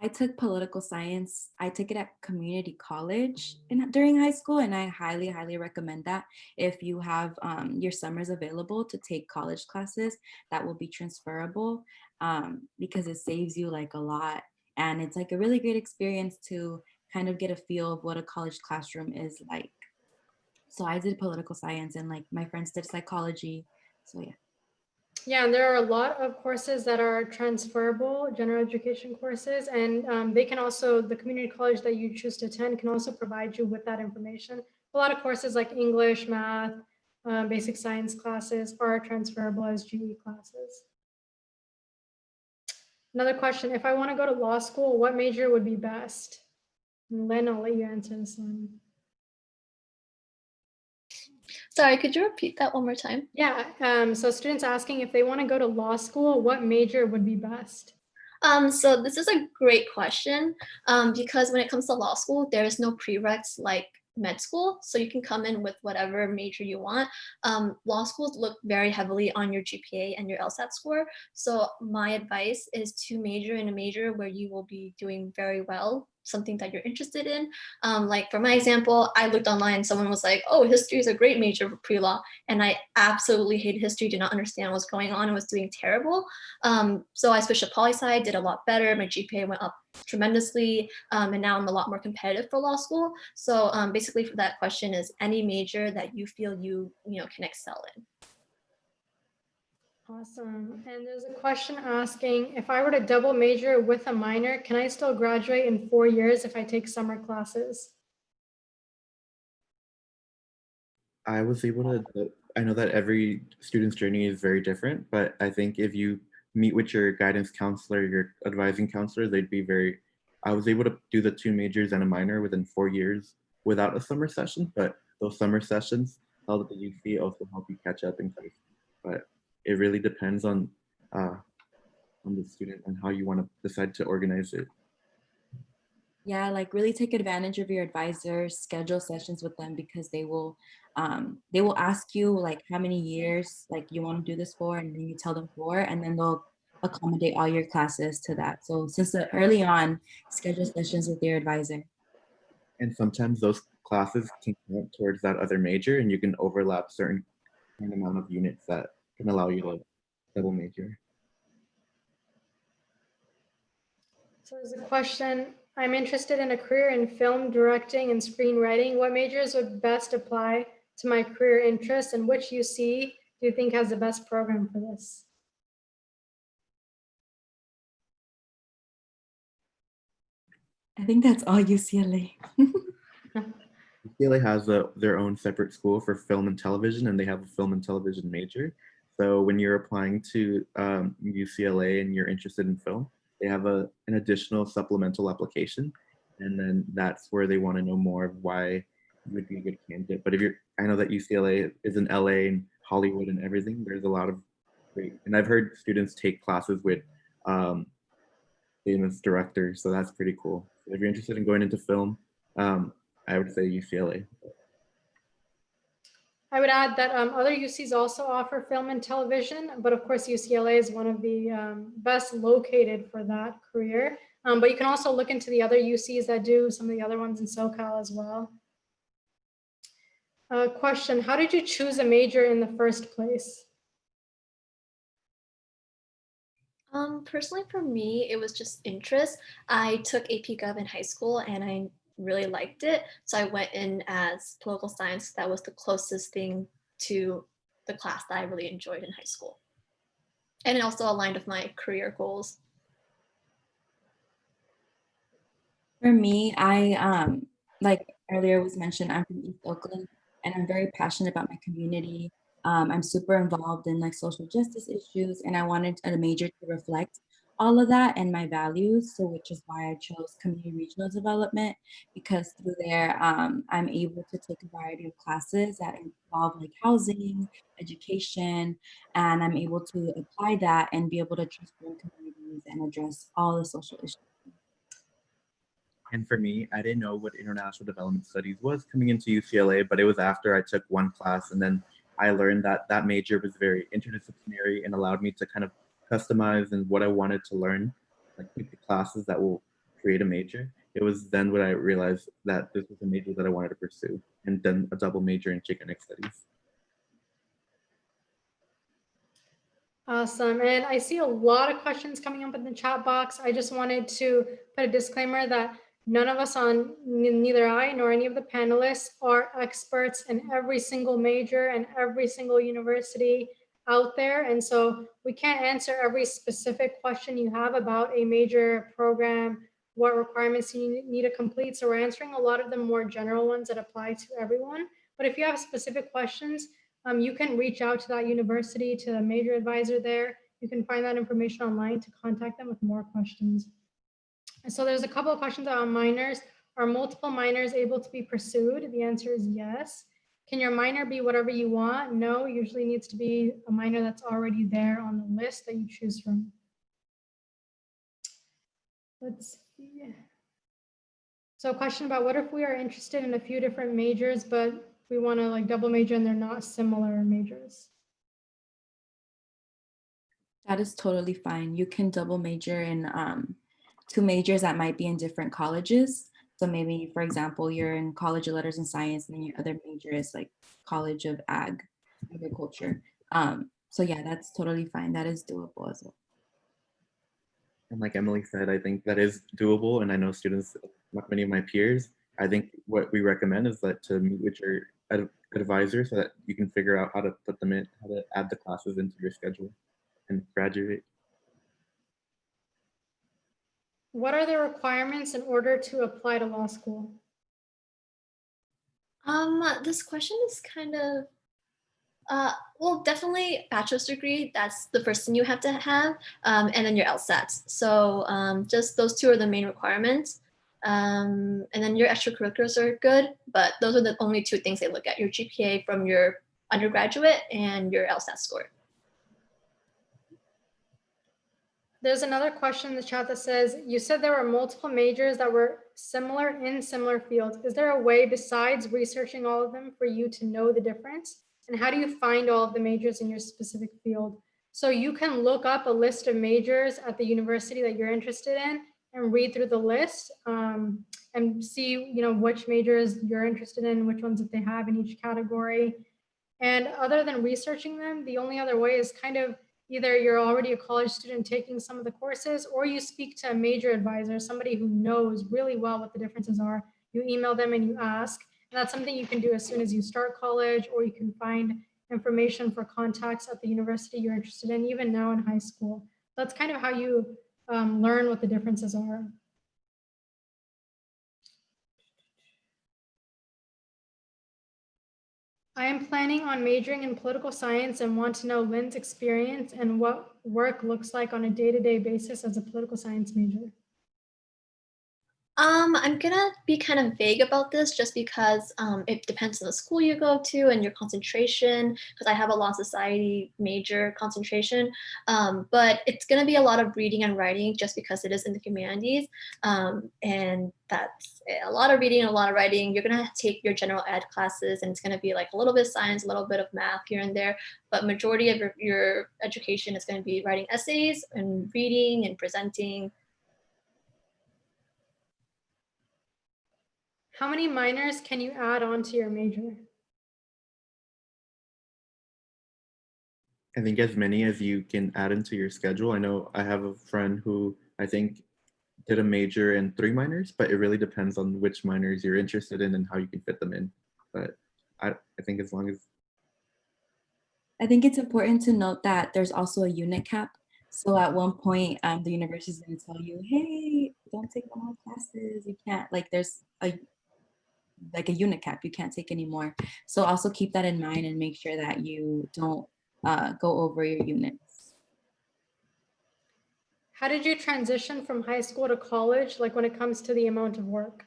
I took political science. I took it at community college during high school, and I highly, highly recommend that. If you have your summers available to take college classes, that will be transferable because it saves you like a lot. And it's like a really great experience to kind of get a feel of what a college classroom is like. So I did political science and like my friends did psychology. So yeah. Yeah, and there are a lot of courses that are transferable, general education courses, and they can also, the community college that you choose to attend can also provide you with that information. A lot of courses like English, math, basic science classes are transferable as GE classes. Another question, if I want to go to law school, what major would be best? And Lynn, I'll let you answer this one. Sorry, could you repeat that one more time? Yeah, so students asking if they want to go to law school, what major would be best? So this is a great question because when it comes to law school, there is no prereqs like med school. So you can come in with whatever major you want. Law schools look very heavily on your GPA and your LSAT score. So my advice is to major in a major where you will be doing very well, something that you're interested in. Like for my example, I looked online, someone was like, oh, history is a great major for pre-law. And I absolutely hated history, did not understand what's going on and was doing terrible. So I switched to poli-sci, did a lot better. My GPA went up tremendously. And now I'm a lot more competitive for law school. So basically for that question is any major that you feel you can excel in. Awesome. And there's a question asking, if I were to double major with a minor, can I still graduate in 4 years if I take summer classes? I was able to, I know that every student's journey is very different, but I think if you meet with your guidance counselor, your advising counselor, I was able to do the 2 majors and a minor within 4 years without a summer session, but those summer sessions held at the UC also help you catch up in case. But it really depends on the student and how you want to decide to organize it. Yeah, like really take advantage of your advisors, schedule sessions with them because they will ask you like how many years like you want to do this for, and then you tell them 4, and then they'll accommodate all your classes to that. So since early on, schedule sessions with your advisor. And sometimes those classes can count towards that other major, and you can overlap certain amount of units that can allow you to double major. So there's a question, I'm interested in a career in film directing and screenwriting. What majors would best apply to my career interests, and which UC do you think has the best program for this? I think that's all UCLA. UCLA has their own separate school for film and television, and they have a film and television major. So when you're applying to UCLA and you're interested in film, they have an additional supplemental application, and then that's where they want to know more of why you would be a good candidate. But if you're, I know that UCLA is in LA and Hollywood and everything. There's a lot of great, and I've heard students take classes with um, famous directors, so that's pretty cool. So if you're interested in going into film, I would say UCLA. I would add that other UCs also offer film and television, but of course UCLA is one of the best located for that career. But you can also look into the other UCs that do some of the other ones in SoCal as well. Question, how did you choose a major in the first place? Personally, for me, it was just interest. I took AP Gov in high school and I really liked it. So I went in as political science. That was the closest thing to the class that I really enjoyed in high school. And it also aligned with my career goals. For me, I like earlier was mentioned, I'm from East Oakland and I'm very passionate about my community. I'm super involved in like social justice issues and I wanted a major to reflect all of that and my values. So which is why I chose community regional development because through there I'm able to take a variety of classes that involve like housing, education, and I'm able to apply that and be able to transform communities and address all the social issues. And for me, I didn't know what international development studies was coming into UCLA, but it was after I took one class and then I learned that that major was very interdisciplinary and allowed me to kind of customize and what I wanted to learn, like pick the classes that will create a major. It was then when I realized that this was a major that I wanted to pursue and then a double major in Chicanx studies. Awesome. And I see a lot of questions coming up in the chat box. I just wanted to put a disclaimer that none of us on, neither I nor any of the panelists are experts in every single major and every single university out there. And so we can't answer every specific question you have about a major program, what requirements you need to complete. So we're answering a lot of the more general ones that apply to everyone. But if you have specific questions, you can reach out to that university, to the major advisor there. You can find that information online to contact them with more questions. And so there's a couple of questions on minors. Are multiple minors able to be pursued? The answer is yes. Can your minor be whatever you want? No, usually needs to be a minor that's already there on the list that you choose from. Let's see. So a question about what if we are interested in a few different majors, but we want to like double major and they're not similar majors? That is totally fine. You can double major in two majors that might be in different colleges. So maybe, for example, you're in College of Letters and Science, and then your other major is like College of Agriculture. So yeah, that's totally fine. That is doable as well. And like Emily said, I think that is doable. And I know students, like many of my peers, I think what we recommend is that to meet with your advisor so that you can figure out how to put them in, how to add the classes into your schedule and graduate. What are the requirements in order to apply to law school? This question is kind of well, definitely bachelor's degree. That's the first thing you have to have, and then your LSATs. So just those two are the main requirements. And then your extracurriculars are good, but those are the only two things they look at: your GPA from your undergraduate and your LSAT score. There's another question in the chat that says, you said there were multiple majors that were similar in similar fields. Is there a way besides researching all of them for you to know the difference? And how do you find all of the majors in your specific field? So you can look up a list of majors at the university that you're interested in and read through the list and see, which majors you're interested in, which ones that they have in each category. And other than researching them, the only other way is kind of either you're already a college student taking some of the courses, or you speak to a major advisor, somebody who knows really well what the differences are. You email them and you ask. And that's something you can do as soon as you start college, or you can find information for contacts at the university you're interested in, even now in high school. That's kind of how you learn what the differences are. I am planning on majoring in political science and want to know Lynn's experience and what work looks like on a day-to-day basis as a political science major. I'm gonna be kind of vague about this just because it depends on the school you go to and your concentration. Because I have a law society major concentration, but it's gonna be a lot of reading and writing just because it is in the humanities, and that's it. A lot of reading and a lot of writing. You're gonna take your general ed classes, and it's gonna be like a little bit of science, a little bit of math here and there. But majority of your education is gonna be writing essays and reading and presenting. How many minors can you add on to your major? I think as many as you can add into your schedule. I know I have a friend who I think did a major and 3 minors, but it really depends on which minors you're interested in and how you can fit them in. But I think as long as I think it's important to note that there's also a unit cap. So at one point, the university is going to tell you, hey, don't take no more classes. You can't, like, there's a unit cap. You can't take any more. So also keep that in mind and make sure that you don't go over your units. How did you transition from high school to college, like when it comes to the amount of work?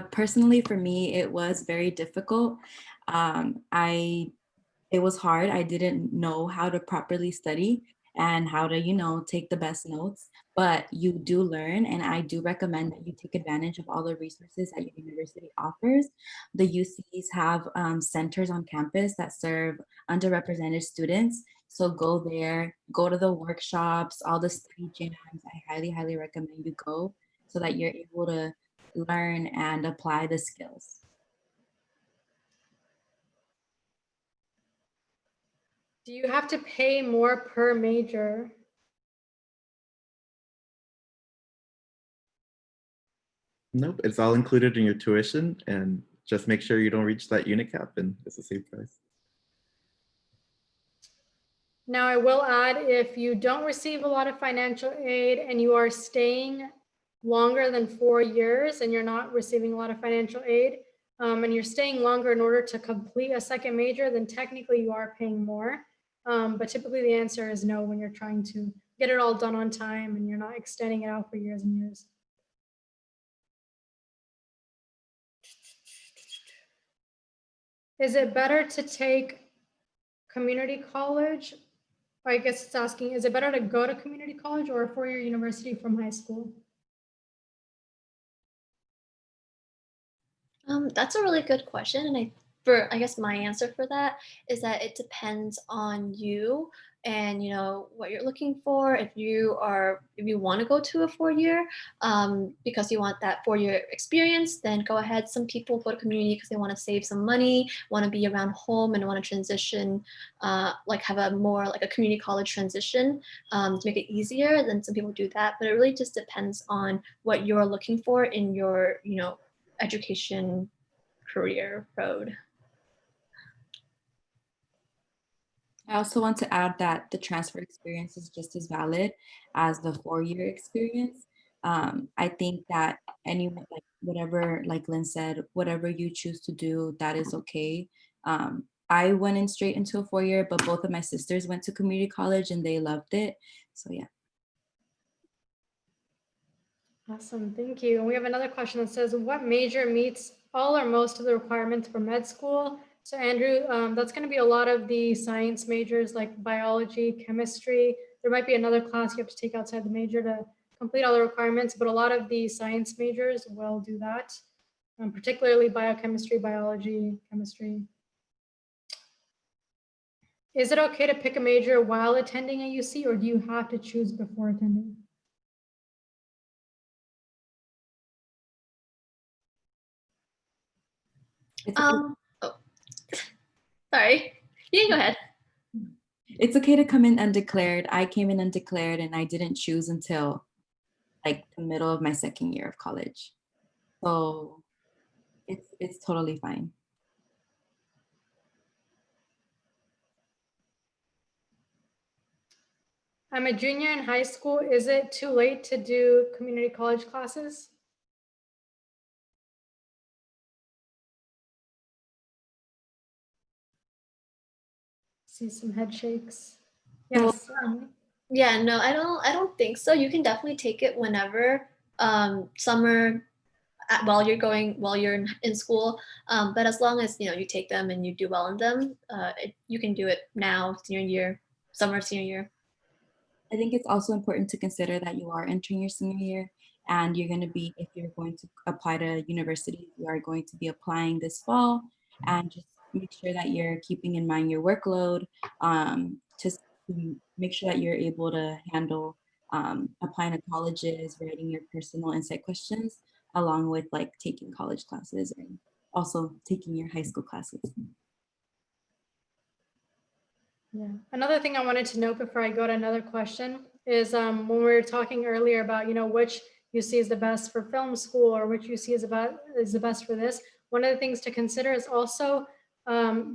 Personally, for me, it was very difficult. It was hard. I didn't know how to properly study and how to, take the best notes, but you do learn. And I do recommend that you take advantage of all the resources that your university offers. The UCs have centers on campus that serve underrepresented students. So go there, go to the workshops, all the study jams. I highly, highly recommend you go so that you're able to learn and apply the skills. Do you have to pay more per major? nope, it's all included in your tuition, and just make sure you don't reach that unit cap, and it's the same price. Now, I will add, if you don't receive a lot of financial aid and you are staying longer than 4 years and you're not receiving a lot of financial aid, and you're staying longer in order to complete a second major, then technically you are paying more. But typically the answer is no when you're trying to get it all done on time and you're not extending it out for years and years. Is it better to take community college? I guess it's asking, is it better to go to community college or a four-year university from high school? That's a really good question, and I guess my answer for that is that it depends on you and what you're looking for. If you want to go to a 4 year, because you want that 4 year experience, then go ahead. Some people go to community because they want to save some money, want to be around home, and want to transition, like have a more like a community college transition to make it easier. Then some people do that, but it really just depends on what you're looking for in your education career road. I also want to add that the transfer experience is just as valid as the 4-year experience. I think that anyone, like whatever, like Lynn said, whatever you choose to do, that is okay. I went in straight into a 4-year, but both of my sisters went to community college and they loved it. So yeah. Awesome, thank you. And we have another question that says, what major meets all or most of the requirements for med school? So Andrew, that's going to be a lot of the science majors like biology, chemistry. There might be another class you have to take outside the major to complete all the requirements, but a lot of the science majors will do that, particularly biochemistry, biology, chemistry. Is it okay to pick a major while attending a UC, or do you have to choose before attending? Oh, sorry. You can go ahead. It's okay to come in undeclared. I came in undeclared and I didn't choose until like the middle of my 2nd year of college. So it's totally fine. I'm a junior in high school. Is it too late to do community college classes? See some head shakes. So- Yes. Yeah, no, I don't think so. You can definitely take it whenever summer while you're in school. But as long as you take them and you do well in them, you can do it now, senior year, summer, senior year. I think it's also important to consider that you are entering your senior year and you're going to be, if you're going to apply to university, you are going to be applying this fall, and just make sure that you're keeping in mind your workload, just to make sure that you're able to handle applying to colleges, writing your personal insight questions, along with like taking college classes and also taking your high school classes. Yeah. Another thing I wanted to note before I go to another question is when we were talking earlier about, which UC is the best for film school or which UC is the best for this. One of the things to consider is also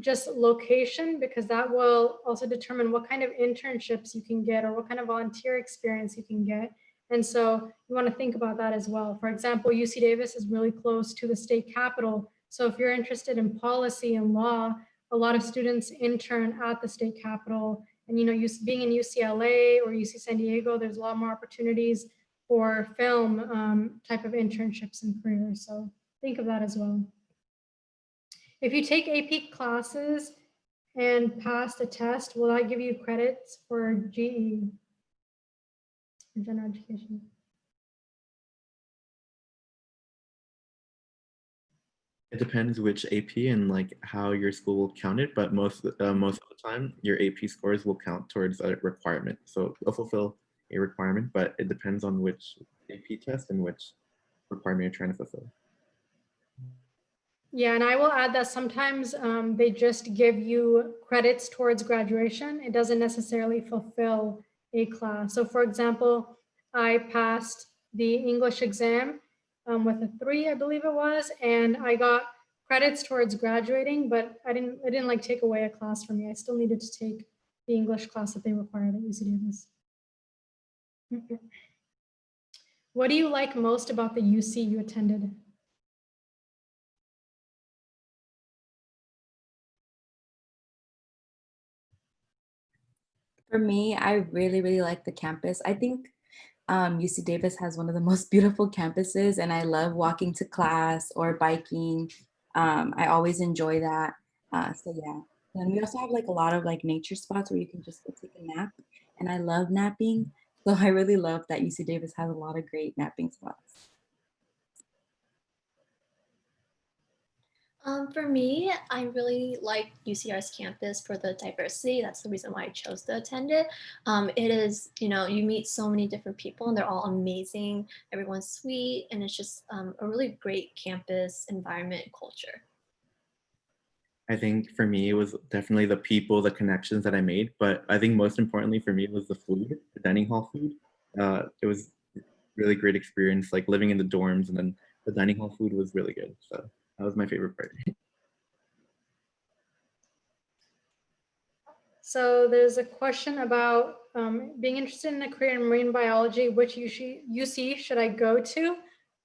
just location, because that will also determine what kind of internships you can get or what kind of volunteer experience you can get. And so you want to think about that as well. For example, UC Davis is really close to the state capitol. So if you're interested in policy and law, a lot of students intern at the state capitol, and being in UCLA or UC San Diego, there's a lot more opportunities for film type of internships and careers. So think of that as well. If you take AP classes and pass the test, will that give you credits for GE, for general education? It depends which AP and like how your school will count it, but most of the time your AP scores will count towards a requirement. So it'll fulfill a requirement, but it depends on which AP test and which requirement you're trying to fulfill. Yeah, and I will add that sometimes they just give you credits towards graduation. It doesn't necessarily fulfill a class. So for example, I passed the English exam with a 3, I believe it was, and I got credits towards graduating, but it didn't like take away a class from me. I still needed to take the English class that they required at UC Davis. What do you like most about the UC you attended? For me, I really, really like the campus. I think UC Davis has one of the most beautiful campuses, and I love walking to class or biking. I always enjoy that. So yeah. And we also have like a lot of like nature spots where you can just go take a nap, and I love napping. So I really love that UC Davis has a lot of great napping spots. For me, I really like UCR's campus for the diversity. That's the reason why I chose to attend it. It is, you meet so many different people and they're all amazing. Everyone's sweet, and it's just a really great campus environment and culture. I think for me, it was definitely the people, the connections that I made. But I think most importantly for me was the food, the dining hall food. It was really great experience, like living in the dorms, and then the dining hall food was really good. So that was my favorite part. So there's a question about being interested in a career in marine biology, which UC should I go to?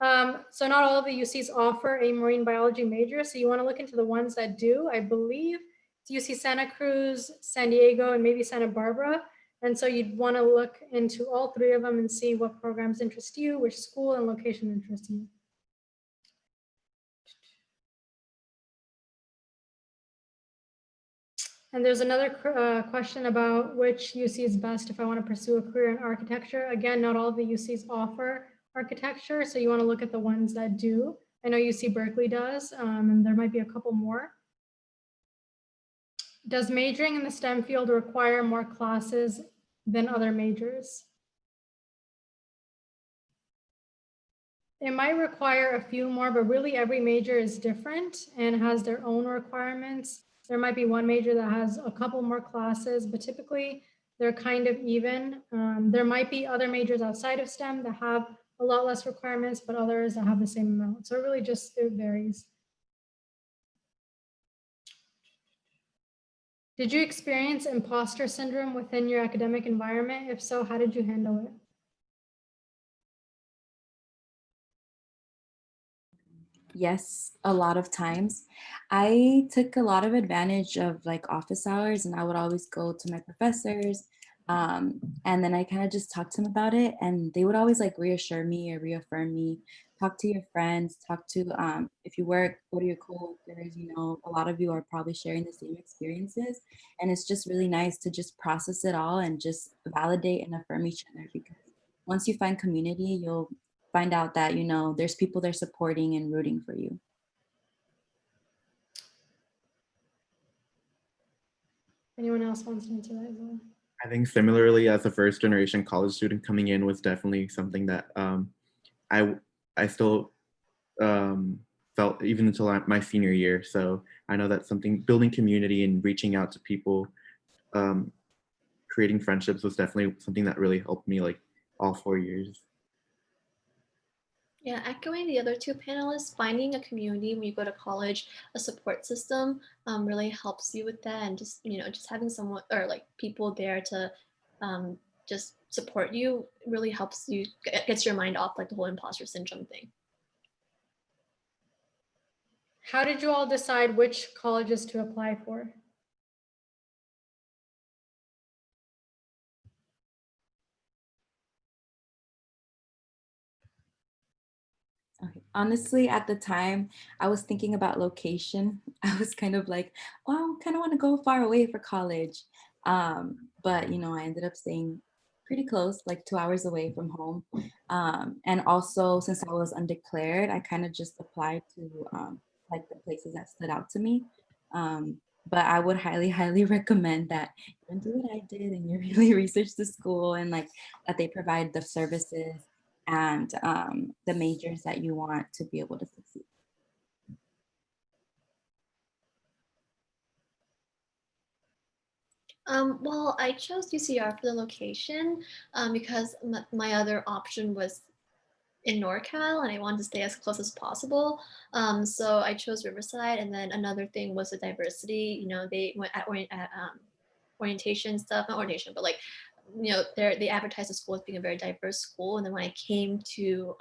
So not all of the UCs offer a marine biology major, so you want to look into the ones that do. I believe it's UC Santa Cruz, San Diego, and maybe Santa Barbara. And so you'd want to look into all 3 of them and see what programs interest you, which school and location interest you. And there's another question about which UC is best if I want to pursue a career in architecture. Again, not all of the UCs offer architecture, so you want to look at the ones that do. I know UC Berkeley does, and there might be a couple more. Does majoring in the STEM field require more classes than other majors? It might require a few more, but really every major is different and has their own requirements. There might be one major that has a couple more classes, but typically they're kind of even. There might be other majors outside of STEM that have a lot less requirements, but others that have the same amount. So it really just, it varies. Did you experience imposter syndrome within your academic environment? If so, how did you handle it? Yes, a lot of times. I took a lot of advantage of like office hours and I would always go to my professors. And then I kind of just talked to them about it and they would always like reassure me or reaffirm me. Talk to your friends, talk to if you work, go to your coworkers, you know, a lot of you are probably sharing the same experiences. And it's just really nice to just process it all and just validate and affirm each other because once you find community, you'll find out that, you know, there's people there supporting and rooting for you. Anyone else wants to answer that as well? I think similarly as a first generation college student coming in was definitely something that I I still felt even until my senior year. So I know that's something building community and reaching out to people, um, creating friendships was definitely something that really helped me like all 4 years. Yeah, echoing the other two panelists, finding a community when you go to college, a support system really helps you with that. And just, just having someone or like people there to um, just support you really helps you, gets your mind off like the whole imposter syndrome thing. How did you all decide which colleges to apply for? Okay. Honestly, at the time, I was thinking about location. I was kind of like, well, I kind of want to go far away for college. But, you know, I ended up staying pretty close, like 2 hours away from home. And also, since I was undeclared, I kind of just applied to like the places that stood out to me. Um, but I would highly, highly recommend that you don't do what I did and you really research the school and like that they provide the services and the majors that you want to be able to succeed. Well, I chose UCR for the location because my other option was in NorCal and I wanted to stay as close as possible. So I chose Riverside. And then another thing was the diversity. They went at orientation stuff, not orientation, but like, they advertised the school as being a very diverse school. And then when I came to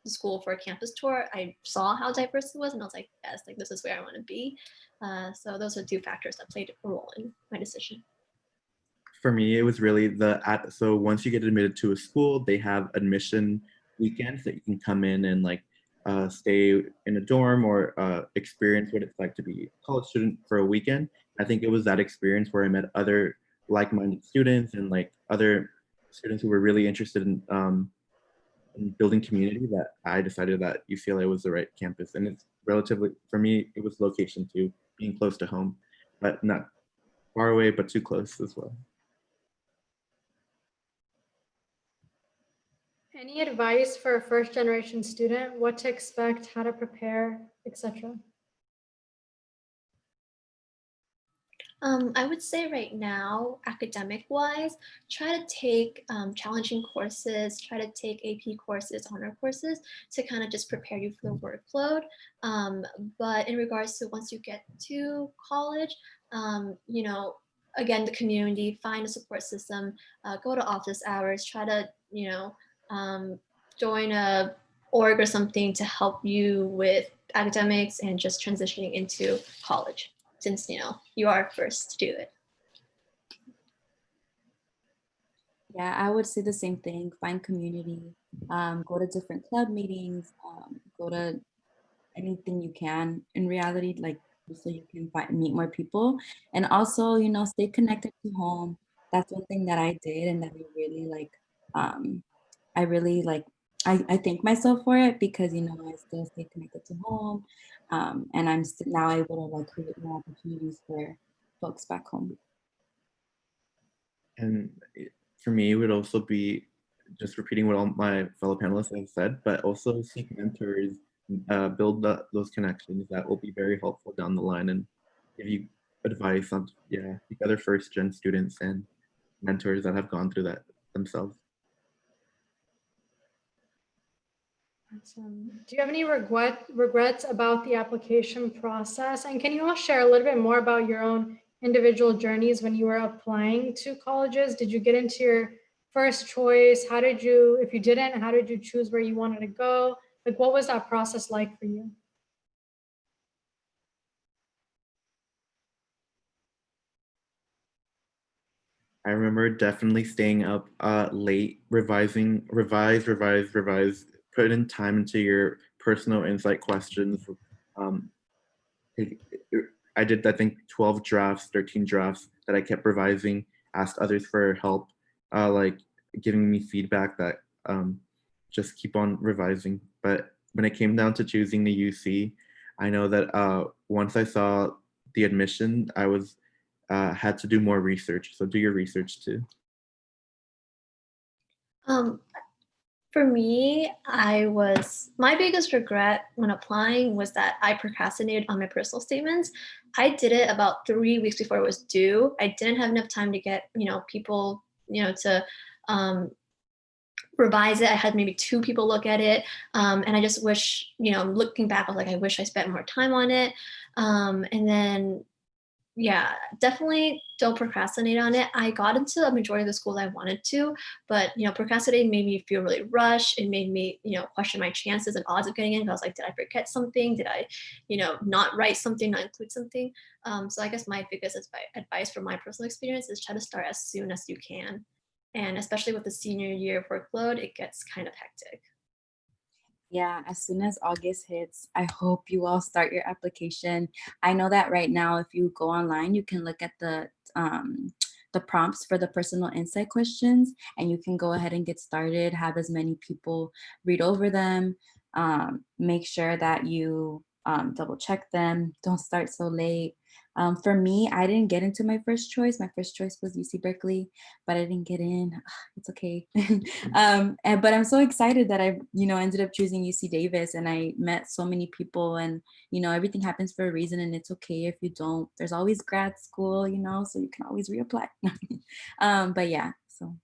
the school for a campus tour, I saw how diverse it was, and I was like, yes, like this is where I want to be. So those are two factors that played a role in my decision. For me, it was really so once you get admitted to a school, they have admission weekends that you can come in and like stay in a dorm or experience what it's like to be a college student for a weekend. I think it was that experience where I met other like-minded students and like other students who were really interested in building community that I decided that UCLA was the right campus. And it's relatively, for me, it was location too, being close to home, but not far away, but too close as well. Any advice for a first generation student, what to expect, how to prepare, etc.? I would say right now, academic wise, try to take challenging courses, try to take AP courses, honor courses to kind of just prepare you for the workload. But in regards to once you get to college, again, the community, find a support system, go to office hours, try to, join a org or something to help you with academics and just transitioning into college, since you are first to do it. Yeah, I would say the same thing. Find community, go to different club meetings, go to anything you can in reality, like so you can meet more people. And also, you know, stay connected to home. That's one thing that I did and that I really like, I thank myself for it because, you know, I still stay connected to home. And I'm now able to like create more opportunities for folks back home. And for me, it would also be just repeating what all my fellow panelists have said, but also seek mentors, build those connections that will be very helpful down the line and give you advice on, yeah, the other first gen students and mentors that have gone through that themselves. Awesome. Do you have any regrets about the application process? And can you all share a little bit more about your own individual journeys when you were applying to colleges? Did you get into your first choice? How did you, if you didn't, how did you choose where you wanted to go? Like, what was that process like for you? I remember definitely staying up late, revising, revise, put in time into your personal insight questions. Um, it- I did, I think, 12 drafts, 13 drafts that I kept revising, asked others for help, like giving me feedback that just keep on revising. But when it came down to choosing the UC, I know that once I saw the admission, I was had to do more research. So do your research too. Um, for me, my biggest regret when applying was that I procrastinated on my personal statements. I did it about 3 weeks before it was due. I didn't have enough time to get, people, to um, revise it. I had maybe 2 people look at it. And I just wish, looking back, I was like, I wish I spent more time on it. And then yeah, definitely don't procrastinate on it. I got into a majority of the schools I wanted to, but procrastinating made me feel really rushed. It made me, question my chances and odds of getting in. I was like, did I forget something? Did I, not write something, not include something? So I guess my biggest advice from my personal experience is try to start as soon as you can. And especially with the senior year workload, it gets kind of hectic. Yeah, as soon as August hits, I hope you all start your application. I know that right now, if you go online, you can look at the prompts for the personal insight questions, and you can go ahead and get started. Have as many people read over them. Make sure that you double check them. Don't start so late. For me, I didn't get into my first choice. My first choice was UC Berkeley, but I didn't get in. It's okay. But I'm so excited that I, ended up choosing UC Davis, and I met so many people, and, everything happens for a reason, and it's okay if you don't. There's always grad school, so you can always reapply. But yeah, so.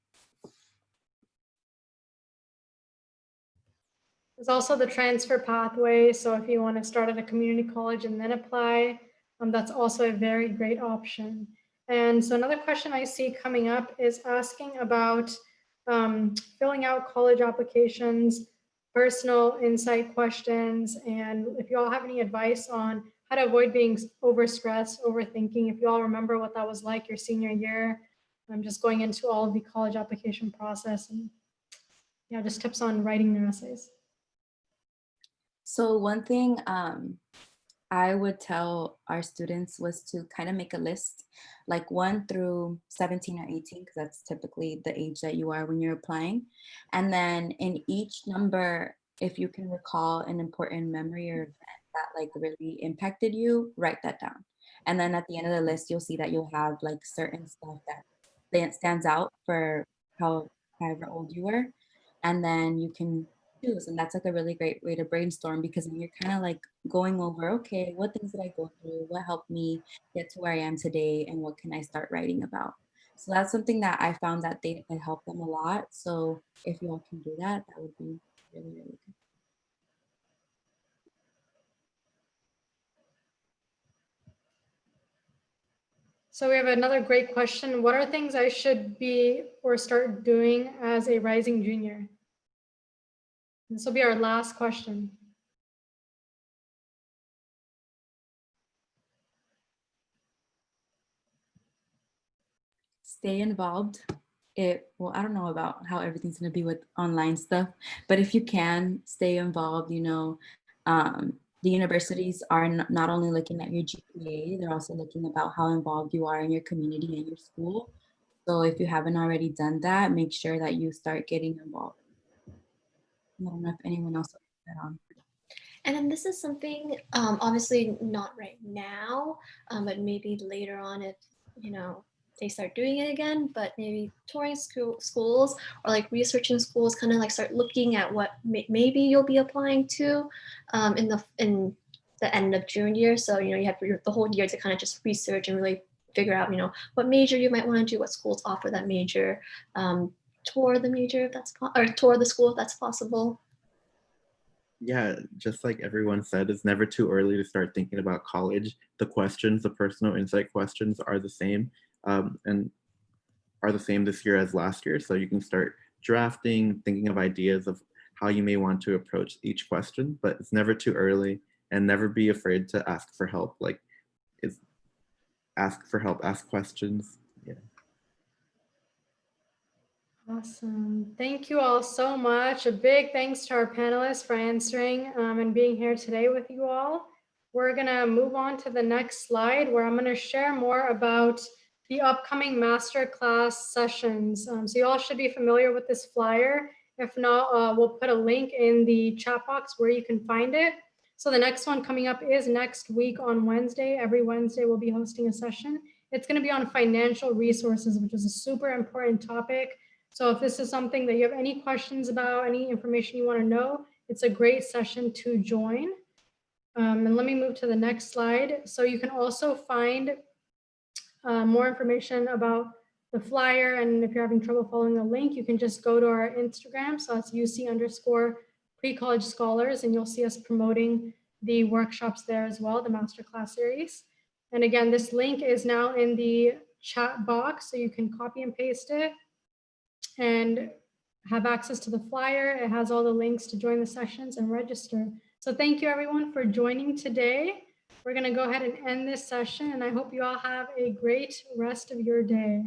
There's also the transfer pathway. So if you want to start at a community college and then apply, that's also a very great option. And so another question I see coming up is asking about filling out college applications, personal insight questions, and if you all have any advice on how to avoid being overstressed, overthinking. If you all remember what that was like your senior year, I'm just going into all of the college application process and just tips on writing their essays. So one thing I would tell our students was to kind of make a list, like 1 through 17 or 18, because that's typically the age that you are when you're applying. And then in each number, if you can recall an important memory or event that like really impacted you, write that down. And then at the end of the list, you'll see that you'll have like certain stuff that stands out for however old you were. And then you can choose. And that's like a really great way to brainstorm, because then you're kind of like going over, okay, what things did I go through? What helped me get to where I am today? And what can I start writing about? So that's something that I found that it helped them a lot. So if you all can do that, that would be really, really good. So we have another great question. What are things I should be or start doing as a rising junior? This will be our last question. Stay involved. Well, I don't know about how everything's going to be with online stuff, but if you can stay involved, the universities are not only looking at your GPA, they're also looking about how involved you are in your community and your school. So if you haven't already done that, make sure that you start getting involved. I don't know if anyone else will put that on. And then this is something, obviously not right now, but maybe later on if, they start doing it again, but maybe touring schools or like researching schools, kind of like start looking at what maybe you'll be applying to in the end of June year. So, you have the whole year to kind of just research and really figure out, what major you might want to do, what schools offer that major, tour the major if that's or tour the school if that's possible. Yeah, just like everyone said, it's never too early to start thinking about college. The questions, the personal insight questions are the same, and are the same this year as last year. So you can start drafting, thinking of ideas of how you may want to approach each question, but it's never too early, and never be afraid to ask for help. Like, it's ask for help, ask questions. Yeah. Awesome. Thank you all so much. A big thanks to our panelists for answering and being here today with you all. We're going to move on to the next slide where I'm going to share more about the upcoming masterclass sessions. So you all should be familiar with this flyer. If not, we'll put a link in the chat box where you can find it. So the next one coming up is next week on Wednesday. Every Wednesday we'll be hosting a session. It's going to be on financial resources, which is a super important topic. So if this is something that you have any questions about, any information you want to know, it's a great session to join. And let me move to the next slide. So you can also find more information about the flyer. And if you're having trouble following the link, you can just go to our Instagram. So that's UC_ pre-college scholars, and you'll see us promoting the workshops there as well, the masterclass series. And again, this link is now in the chat box, so you can copy and paste it and have access to the flyer. It has all the links to join the sessions and register. So thank you everyone for joining today. We're going to go ahead and end this session, and I hope you all have a great rest of your day.